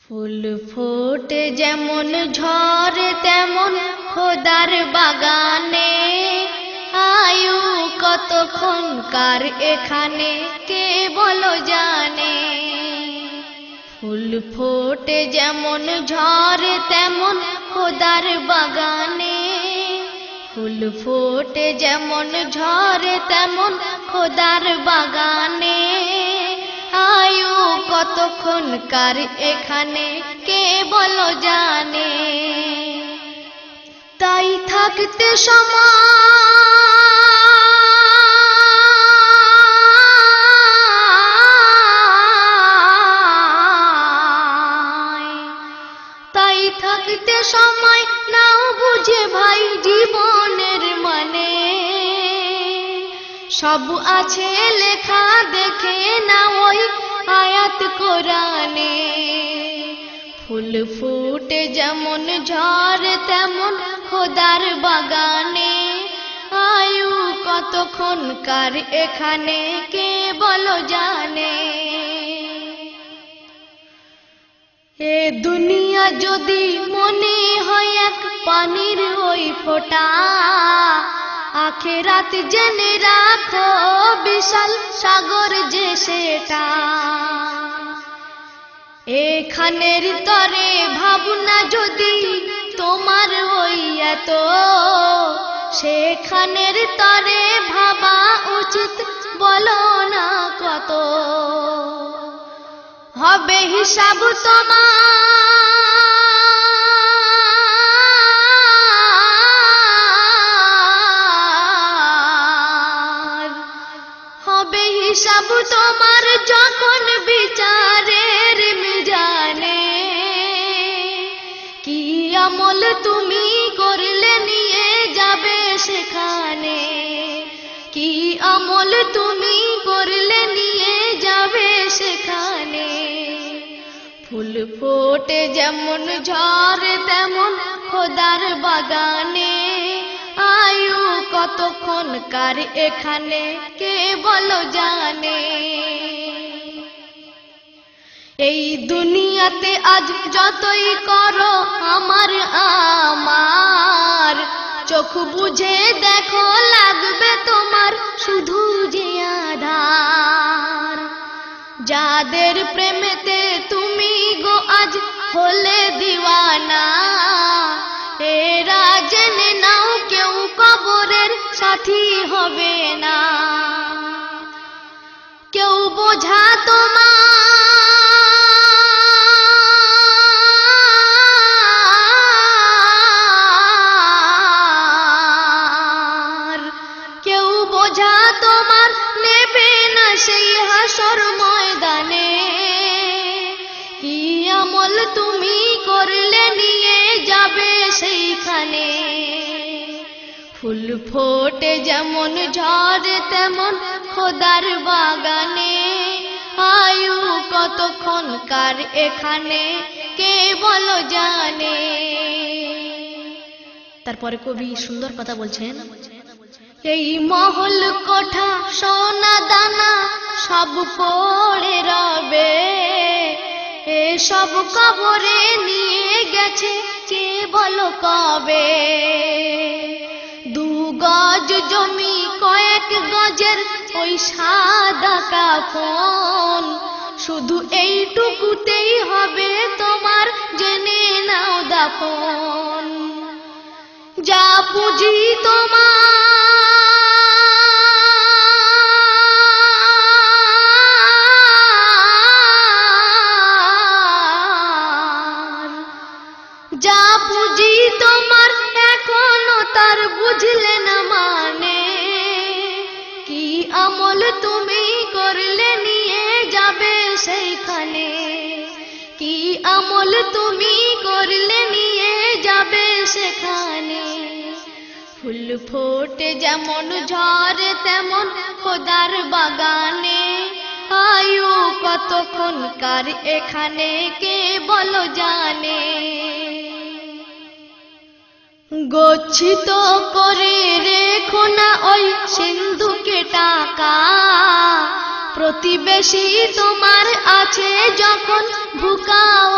ফুল ফোটে যেমন ঝড় তেমন খোদার বাগানে, আয়ু কতক্ষণকার এখানে কে বলো জানে। ফুল ফোটে যেমন ঝড় তেমন খোদার বাগানে, ফুল ফোটে যেমন ঝড় তেমন খোদার বাগানে, আয়ু কতক্ষণকার এখানে কে বলো জানে। তাই থাকতে তাই থাকতে সময় নাও বুঝে ভাই জীবনের মানে, সব আছে লেখা দেখে না ওই আয়াত কোরআনে। ফুল ফুটে যেমন ঝড় তেমন খোদার বাগানে, আয়ু কতক্ষণকার এখানে কে বলো জানে। এ দুনিয়া যদি মনে হয় এক পানির ওই ফোঁটা, আখেরাত জেনে রাখো বিশাল সাগর যে সেটা। এখানের তরে ভাবনা যদি তোমার ওই এত, সেখানের তরে ভাবা উচিত বলো না কত। হবে হিসাব তোমার, হবে হিসাব তোমার যখন বিচারের মিজানে। কি আমল তুমি করলে নিয়ে যাবে সেখানে, কি আমল তুমি করলে নিয়ে যাবে সেখানে। ফুল ফোটে যেমন ঝড় তেমন খোদার বাগানে, আয়ু কতক্ষণকার এখানে কে বলো জানে। এই দুনিয়াতে আজ যতই করো আমার আমার, চোখ বুঝে দেখো লাগবে তোমার শুধু যে আধার। যাদের প্রেমেতে তুমি গো আজ হলে দিওয়ানা, এরা জেনে নাও কেউ কবরের সাথী হবে না। কেউ বোঝা তোমার, কেউ বোঝা তোমার নেবে না সেই হাসর ময়দানে। কি আমল তুমি করলে নিয়ে যাবে সেইখানে। ফুল ফোটে যেমন ঝড় তেমন খোদার বাগানে, আয়ু কতক্ষণকার এখানে কে বলো জানে। তারপরে কবি সুন্দর কথা বলছেন, এই মহল কোঠা সোনা দানা সব পড়ে রবে, এসব কবরে নিয়ে গেছে কে বলো কবে। দু গজ জমি কয়েক গজের ওই সাদা কাফন, শুধু এইটুকুতেই হবে তোমার জেনে নাও দাফন। যা পুঁজি তোমার, যা পুঁজি তোমার এখনো তার বুঝলে না মানে। কি আমল তুমি করলে নিয়ে যাবে সেইখানে, কি আমল তুমি করলে নিয়ে যাবে সেখানে। ফুল ফোটে যেমন ঝড় তেমন খোদার বাগানে, আয়ু কতক্ষণকার এখানে কে বলো জানে। গচ্ছিত করে রেখো না ওই সিন্ধুকে টাকা, প্রতিবেশী তোমার আছে যখন ভুকা ও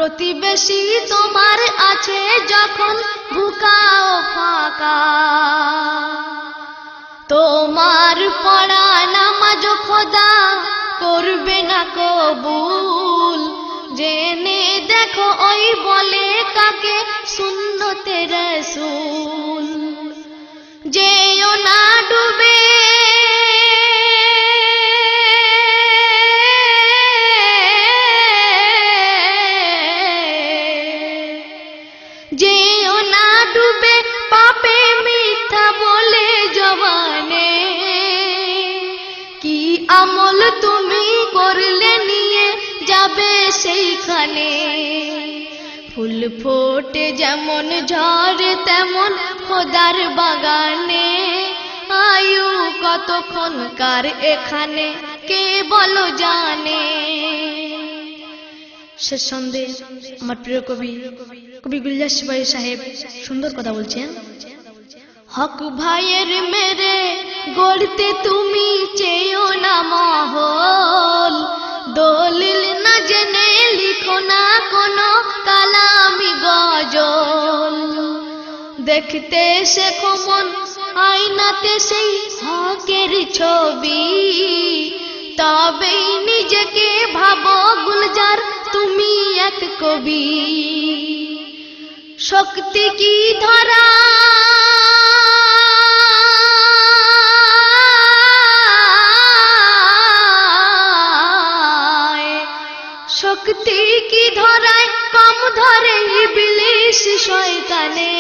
প্রতিবেশী তোমার আছে যখন বুকা ও ফাঁকা, তোমার পড়া নামাজ খোদা করবে না কবুল। জেনে দেখো ওই বলে কাকে সুন্নতে রাসূল। যেও না ডুবে যেও না ডুবে পাপে মিথ্যা বলে জবানে। কি আমল তুমি করলে নিয়ে যাবে সেইখানে। ফুল ফোটে যেমন ঝড় তেমন খোদার বাগানে। আয়ু কতক্ষণকার এখানে কে বলো জানে। শেষ সন্ধে আমার প্রিয় কবি কবি গুলজার সিপাহী সাহেব সুন্দর কথা বলছেন। হক ভাইয়ের মেরে গড়তে তুমি চেয়েও না মহল। দলিল না জেনে লিখো না কোনো কালামি গজল। দেখতে শেখো মন আয়নাতে সেই হকের ছবি। তবেই নিজেকে ভাবো গুলজার তুমি এক কবি। শক্তি কি ধরা শক্তি কি ধরায় কম ধরে ইবলিস শয়তানে।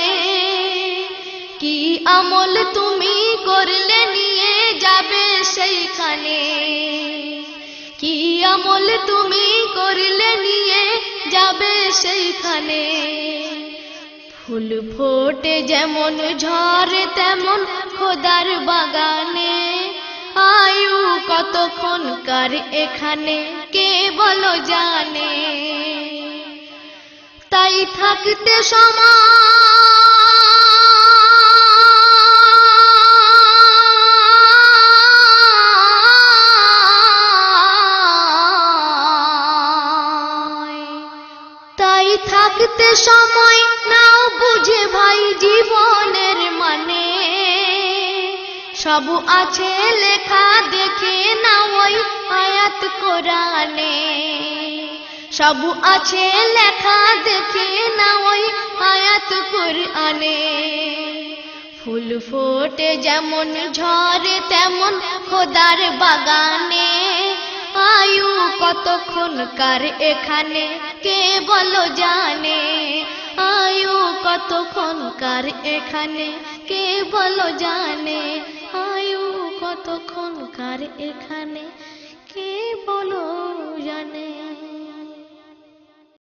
কি আমল তুমি করলে নিয়ে যাবে সেইখানে। কি আমল তুমি করলে নিয়ে যাবে সেইখানে। ফুল ফোটে যেমন ঝড় তেমন খোদার বাগানে। আয়ু কতক্ষণকার এখানে কে বলো জানে। তাই থাকতে তাই থাকতে সময় নাও বুঝে ভাই জীবনের মানে। সব আছে লেখা দেখে না ওই আয়াত কোরআনে। সব আছে লেখা দেখে না ওই আয়াত কোরআনে। ফুল ফোটে যেমন ঝড় তেমন খোদার বাগানে। আয়ু কতক্ষণকার এখানে কে বলো জানে। আয়ু কতক্ষণকার এখানে কে বলো জানে। আয়ু কতক্ষণকার এখানে কে বলো জানে।